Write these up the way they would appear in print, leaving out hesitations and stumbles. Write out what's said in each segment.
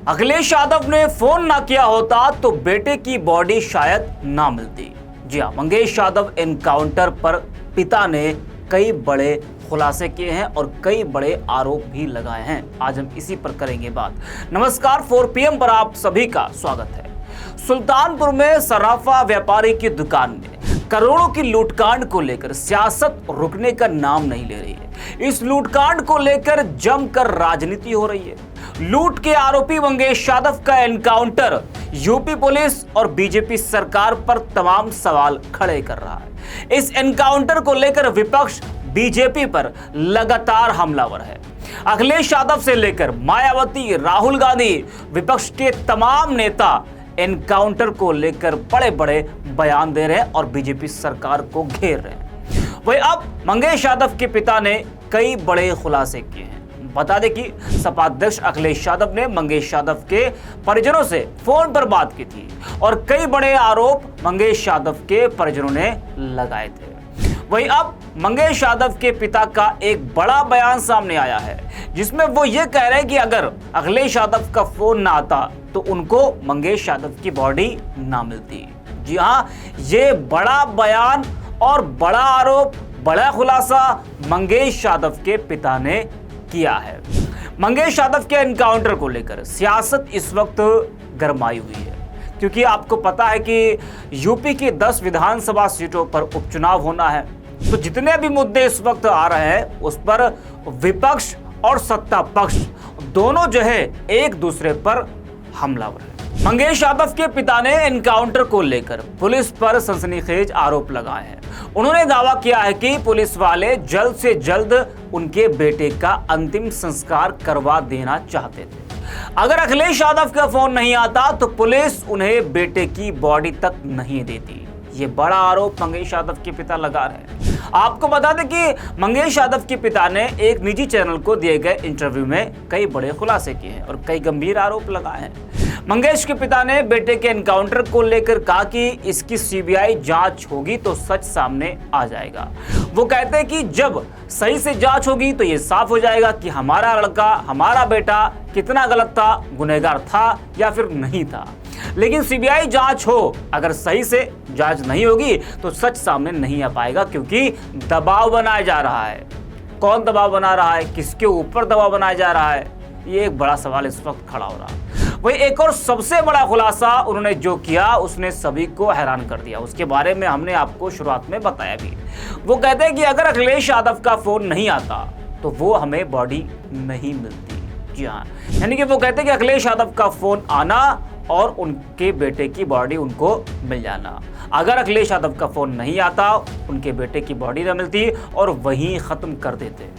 अखिलेश यादव ने फोन ना किया होता तो बेटे की बॉडी शायद ना मिलती। जी हां, मंगेश यादव एनकाउंटर पर पिता ने कई बड़े खुलासे किए हैं और कई बड़े आरोप भी लगाए हैं। आज हम इसी पर करेंगे बात। नमस्कार, 4 PM पर आप सभी का स्वागत है। सुल्तानपुर में सराफा व्यापारी की दुकान में करोड़ों की लूटकांड को लेकर सियासत रुकने का नाम नहीं ले रही है। इस लूटकांड को लेकर जमकर राजनीति हो रही है। लूट के आरोपी मंगेश यादव का एनकाउंटर यूपी पुलिस और बीजेपी सरकार पर तमाम सवाल खड़े कर रहा है। इस एनकाउंटर को लेकर विपक्ष बीजेपी पर लगातार हमलावर है। अखिलेश यादव से लेकर मायावती, राहुल गांधी, विपक्ष के तमाम नेता एनकाउंटर को लेकर बड़े बड़े बयान दे रहे हैं और बीजेपी सरकार को घेर रहे हैं। वहीं अब मंगेश यादव के पिता ने कई बड़े खुलासे किए हैं। बता दें कि सपा अध्यक्ष अखिलेश यादव ने मंगेश यादव के परिजनों से फोन पर बात की थी और कई बड़े आरोप मंगेश यादव के परिजनों ने लगाए थे। वहीं अब मंगेश यादव के पिता का एक बड़ा बयान सामने आया है, जिसमें वो ये कह रहे हैं कि अगर अखिलेश यादव का फोन ना आता तो उनको मंगेश यादव की बॉडी ना मिलती। जी हां, ये बड़ा बयान और बड़ा आरोप, बड़ा खुलासा मंगेश यादव के पिता ने किया है। मंगेश यादव के एनकाउंटर को लेकर सियासत इस वक्त गरमाई हुई है, क्योंकि आपको पता है कि यूपी की 10 विधानसभा सीटों पर उपचुनाव होना है। तो जितने भी मुद्दे इस वक्त आ रहे हैं उस पर विपक्ष और सत्ता पक्ष दोनों जो है एक दूसरे पर हमलावर है। मंगेश यादव के पिता ने एनकाउंटर को लेकर पुलिस पर सनसनीखेज आरोप लगाए हैं। उन्होंने दावा किया है कि पुलिस वाले जल्द से जल्द उनके बेटे का अंतिम संस्कार करवा देना चाहते थे। अगर अखिलेश यादव का फोन नहीं आता तो पुलिस उन्हें बेटे की बॉडी तक नहीं देती। ये बड़ा आरोप मंगेश यादव के पिता लगा रहे हैं। आपको बता दें कि मंगेश यादव के पिता ने एक निजी चैनल को दिए गए इंटरव्यू में कई बड़े खुलासे किए हैं और कई गंभीर आरोप लगाए हैं। मंगेश के पिता ने बेटे के एनकाउंटर को लेकर कहा कि इसकी सीबीआई जांच होगी तो सच सामने आ जाएगा। वो कहते हैं कि जब सही से जांच होगी तो ये साफ हो जाएगा कि हमारा लड़का, हमारा बेटा कितना गलत था, गुनहगार था या फिर नहीं था। लेकिन सीबीआई जांच हो, अगर सही से जांच नहीं होगी तो सच सामने नहीं आ पाएगा, क्योंकि दबाव बनाया जा रहा है। कौन दबाव बना रहा है, किसके ऊपर दबाव बनाया जा रहा है, ये एक बड़ा सवाल इस वक्त खड़ा हो रहा है। वही एक और सबसे बड़ा खुलासा उन्होंने जो किया उसने सभी को हैरान कर दिया। उसके बारे में हमने आपको शुरुआत में बताया भी। वो कहते हैं कि अगर अखिलेश यादव का फोन नहीं आता तो वो हमें बॉडी नहीं मिलती। जी हाँ, यानी कि वो कहते हैं कि अखिलेश यादव का फोन आना और उनके बेटे की बॉडी उनको मिल जाना। अगर अखिलेश यादव का फोन नहीं आता, उनके बेटे की बॉडी न मिलती और वहीं खत्म कर देते।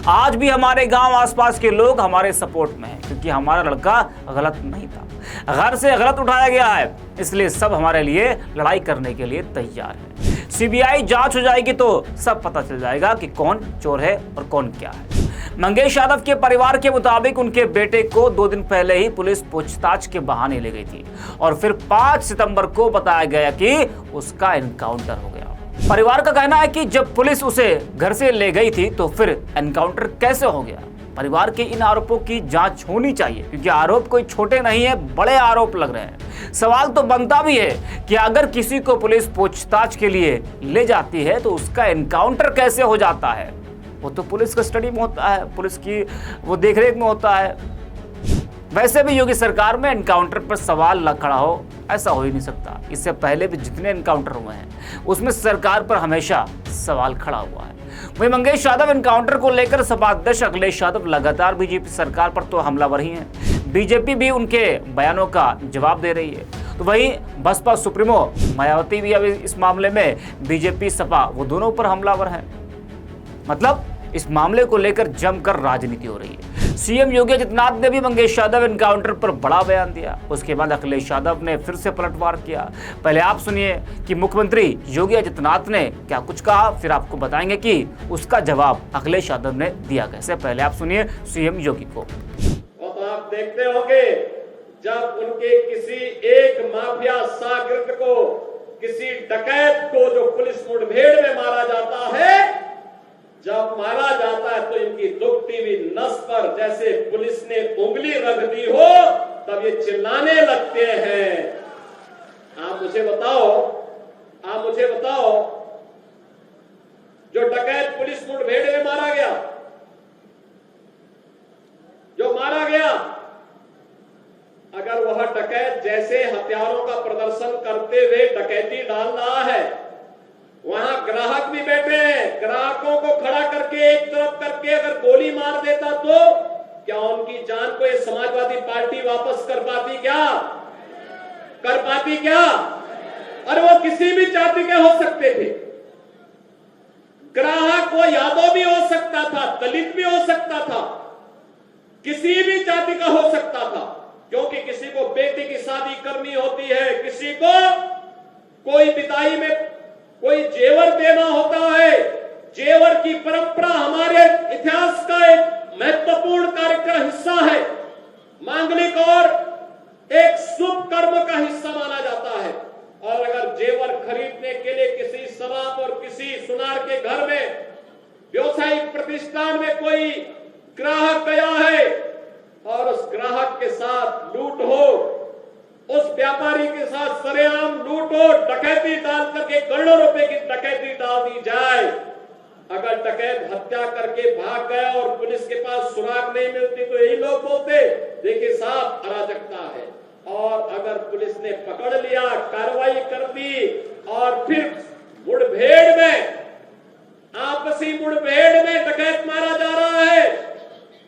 आज भी हमारे गांव आसपास के लोग हमारे सपोर्ट में हैं, क्योंकि हमारा लड़का गलत नहीं था, घर से गलत उठाया गया है, इसलिए सब हमारे लिए लड़ाई करने के लिए तैयार है। सीबीआई जांच हो जाएगी तो सब पता चल जाएगा कि कौन चोर है और कौन क्या है। मंगेश यादव के परिवार के मुताबिक उनके बेटे को 2 दिन पहले ही पुलिस पूछताछ के बहाने ले गई थी और फिर 5 सितंबर को बताया गया कि उसका एनकाउंटर हो गया। परिवार का कहना है कि जब पुलिस उसे घर से ले गई थी तो फिर एनकाउंटर कैसे हो गया। परिवार के इन आरोपों की जांच होनी चाहिए, क्योंकि आरोप कोई छोटे नहीं है, बड़े आरोप लग रहे हैं। सवाल तो बनता भी है कि अगर किसी को पुलिस पूछताछ के लिए ले जाती है तो उसका एनकाउंटर कैसे हो जाता है। वो तो पुलिस कस्टडी में होता है, पुलिस की वो देखरेख में होता है। वैसे भी योगी सरकार में एनकाउंटर पर सवाल न खड़ा हो, ऐसा हो ही नहीं सकता। इससे पहले भी जितने एनकाउंटर हुए हैं उसमें सरकार पर हमेशा सवाल खड़ा हुआ है। वहीं मंगेश यादव एनकाउंटर को लेकर सपा अध्यक्ष अखिलेश यादव लगातार बीजेपी सरकार पर तो हमलावर ही हैं। बीजेपी भी उनके बयानों का जवाब दे रही है। तो वहीं बसपा सुप्रीमो मायावती भी अभी इस मामले में बीजेपी सपा वो दोनों पर हमलावर हैं। मतलब इस मामले को लेकर जमकर राजनीति हो रही है। सीएम योगी आदित्यनाथ ने भी मंगेश यादव एनकाउंटर पर बड़ा बयान दिया। उसके बाद अखिलेश यादव ने फिर से पलटवार किया। पहले आप सुनिए कि मुख्यमंत्री योगी आदित्यनाथ ने क्या कुछ कहा, फिर आपको बताएंगे कि उसका जवाब अखिलेश यादव ने दिया कैसे। पहले आप सुनिए सीएम योगी को। और आप देखते होंगे जब उनके किसी एक माफिया सागिर्द को, किसी डकैत को जो पुलिस मुठभेड़ में मारा जाता है, जब मारा जाता है तो इनकी दुखती हुई नस पर जैसे पुलिस ने उंगली रख दी हो, तब ये चिल्लाने लगते हैं। आप मुझे बताओ, जो डकैत पुलिस मुठभेड़ में मारा गया, अगर वह डकैत जैसे हथियारों का प्रदर्शन करते हुए डकैती डाल रहा है, वहां ग्राहक भी बैठे हैं, ग्राहकों को खड़ा करके एक तरफ करके अगर गोली मार देता तो क्या उनकी जान को ये समाजवादी पार्टी वापस कर पाती क्या? और वो किसी भी जाति के हो सकते थे। ग्राहक वो यादव भी हो सकता था, दलित भी हो सकता था, किसी भी जाति का हो सकता था, क्योंकि किसी को बेटी की शादी करनी होती है, किसी को कोई विदाई में कोई जेवर देना होता है। जेवर की परंपरा हमारे इतिहास का एक महत्वपूर्ण कार्य का हिस्सा है, मांगलिक और एक शुभ कर्म का हिस्सा माना जाता है। और अगर जेवर खरीदने के लिए किसी शराब और किसी सुनार के घर में व्यवसायिक प्रतिष्ठान में कोई ग्राहक गया है और उस ग्राहक के साथ लूट हो, उस व्यापारी के साथ सरेआम लूट हो, डकैती डाल करके करोड़ों रुपए की डकैती डाल दी जाए, अगर डकैत हत्या करके भाग गया और पुलिस के पास सुराग नहीं मिलती तो यही लोग बोलते देखिए साहब अराजकता है। और अगर पुलिस ने पकड़ लिया, कार्रवाई कर दी और फिर आपसी मुठभेड़ में डकैत मारा जा रहा है,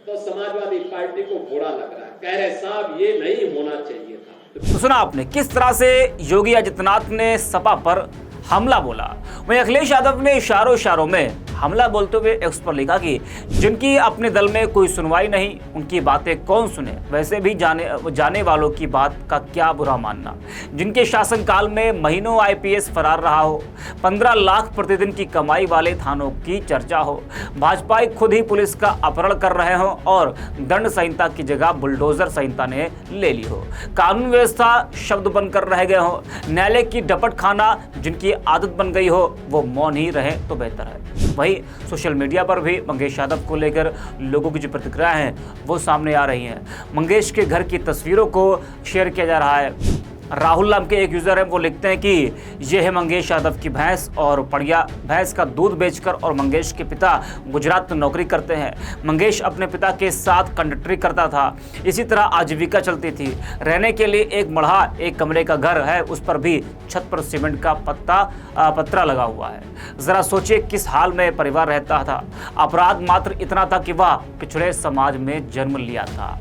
तो समाजवादी पार्टी को बुरा लग रहा है, कह रहे साहब ये नहीं होना चाहिए था। तो सुना आपने किस तरह से योगी आदित्यनाथ ने सपा पर हमला बोला। वहीं अखिलेश यादव ने इशारों में हमला बोलते हुए एक्स पर लिखा कि जिनकी अपने दल में कोई सुनवाई नहीं, उनकी बातें कौन सुने, वैसे भी जाने वालों की बात का क्या बुरा मानना। जिनके शासनकाल में महीनों आईपीएस फरार रहा हो, 15 लाख प्रतिदिन की कमाई वाले थानों की चर्चा हो, भाजपा खुद ही पुलिस का अपहरण कर रहे हो और दंड संहिता की जगह बुलडोजर संहिता ने ले ली हो, कानून व्यवस्था शब्द बनकर रह गए हो, न्यायालय की डपट खाना जिनकी आदत बन गई हो, वो मौन ही रहे तो बेहतर है। वहीं सोशल मीडिया पर भी मंगेश यादव को लेकर लोगों की जो प्रतिक्रिया हैं वो सामने आ रही हैं। मंगेश के घर की तस्वीरों को शेयर किया जा रहा है। राहुल नाम के एक यूजर हैं, वो लिखते हैं कि ये है मंगेश यादव की भैंस और पड़िया भैंस का दूध बेचकर, और मंगेश के पिता गुजरात में नौकरी करते हैं। मंगेश अपने पिता के साथ कंडक्टरी करता था, इसी तरह आजीविका चलती थी। रहने के लिए एक मढ़ा, एक कमरे का घर है, उस पर भी छत पर सीमेंट का पत्रा लगा हुआ है। जरा सोचिए किस हाल में परिवार रहता था। अपराध मात्र इतना था कि वह पिछड़े समाज में जन्म लिया था।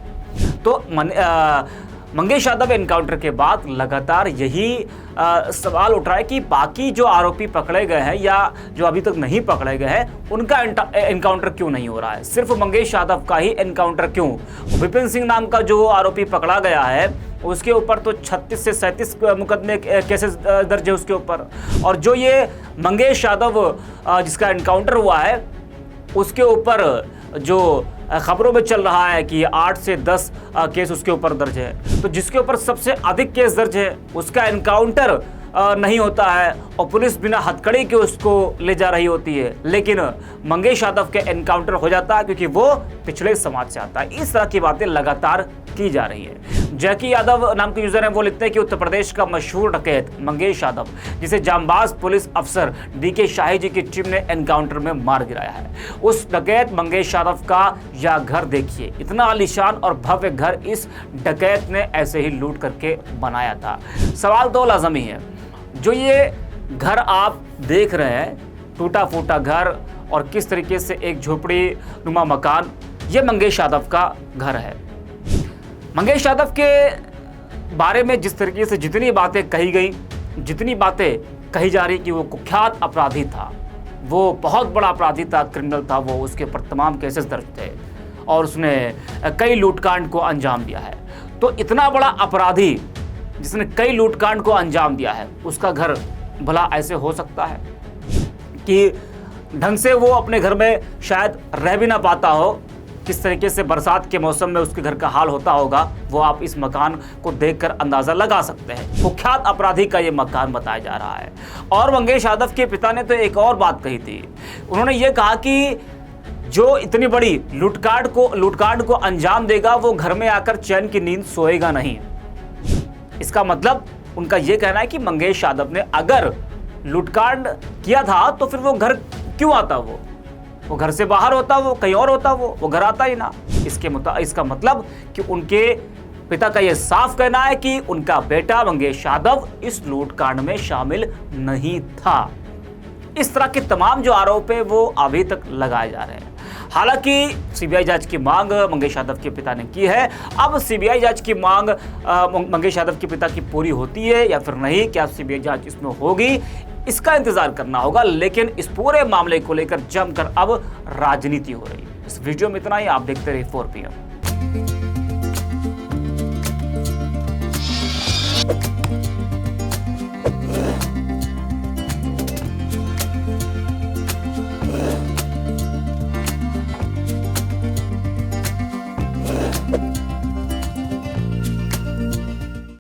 तो मंगेश यादव एनकाउंटर के बाद लगातार यही सवाल उठ रहा है कि बाकी जो आरोपी पकड़े गए हैं या जो अभी तक नहीं पकड़े गए हैं उनका एनकाउंटर क्यों नहीं हो रहा है, सिर्फ मंगेश यादव का ही एनकाउंटर क्यों। विपिन सिंह नाम का जो आरोपी पकड़ा गया है उसके ऊपर तो 36 से 37 मुकदमे केसेस दर्ज है उसके ऊपर, और जो ये मंगेश यादव जिसका एनकाउंटर हुआ है उसके ऊपर जो खबरों में चल रहा है कि 8 से 10 केस उसके ऊपर दर्ज है। तो जिसके ऊपर सबसे अधिक केस दर्ज है उसका एनकाउंटर नहीं होता है और पुलिस बिना हथकड़ी के उसको ले जा रही होती है, लेकिन मंगेश यादव के एनकाउंटर हो जाता है क्योंकि वो पिछड़े समाज से आता है। इस तरह की बातें लगातार की जा रही है। जैकी यादव नाम के यूजर हैं, वो लिखते हैं कि उत्तर प्रदेश का मशहूर डकैत मंगेश यादव, जिसे जांबाज पुलिस अफसर डीके शाही जी की टीम ने एनकाउंटर में मार गिराया है, उस डकैत मंगेश यादव का यह घर देखिए, इतना आलीशान और भव्य घर इस डकैत ने ऐसे ही लूट करके बनाया था। सवाल तो लाजमी है, जो ये घर आप देख रहे हैं, टूटा फूटा घर और किस तरीके से एक झोपड़ी नुमा मकान, ये मंगेश यादव का घर है। मंगेश यादव के बारे में जिस तरीके से जितनी बातें कही गई, जितनी बातें कही जा रही कि वो कुख्यात अपराधी था, वो बहुत बड़ा अपराधी था, क्रिमिनल था, वो उसके ऊपर तमाम केसेस दर्ज थे और उसने कई लूटकांड को अंजाम दिया है। तो इतना बड़ा अपराधी जिसने कई लूटकांड को अंजाम दिया है, उसका घर भला ऐसे हो सकता है कि ढंग से वो अपने घर में शायद रह भी ना पाता हो। किस तरीके से बरसात के मौसम में उसके घर का हाल होता होगा वो आप इस मकान को देखकर अंदाजा लगा सकते हैं। कुख्यात अपराधी का ये मकान बताया जा रहा है। और मंगेश यादव के पिता ने तो एक और बात कही थी, उन्होंने ये कहा कि जो इतनी बड़ी लूटकांड को अंजाम देगा वो घर में आकर चैन की नींद सोएगा नहीं। इसका मतलब उनका यह कहना है कि मंगेश यादव ने अगर लूटकांड किया था तो फिर वो घर क्यों आता, वो घर से बाहर होता, वो कहीं और होता, वो घर आता ही ना। इसका मतलब कि उनके पिता का यह साफ कहना है कि उनका बेटा मंगेश यादव इस लूटकांड में शामिल नहीं था। इस तरह के तमाम जो आरोप है वो अभी तक लगाए जा रहे हैं। हालांकि सीबीआई जांच की मांग मंगेश यादव के पिता ने की है। अब सीबीआई जांच की मांग मंगेश यादव के पिता की पूरी होती है या फिर नहीं, क्या सीबीआई जांच इसमें होगी, इसका इंतजार करना होगा। लेकिन इस पूरे मामले को लेकर जमकर अब राजनीति हो रही है। इस वीडियो में इतना ही। आप देखते रहिए 4 PM।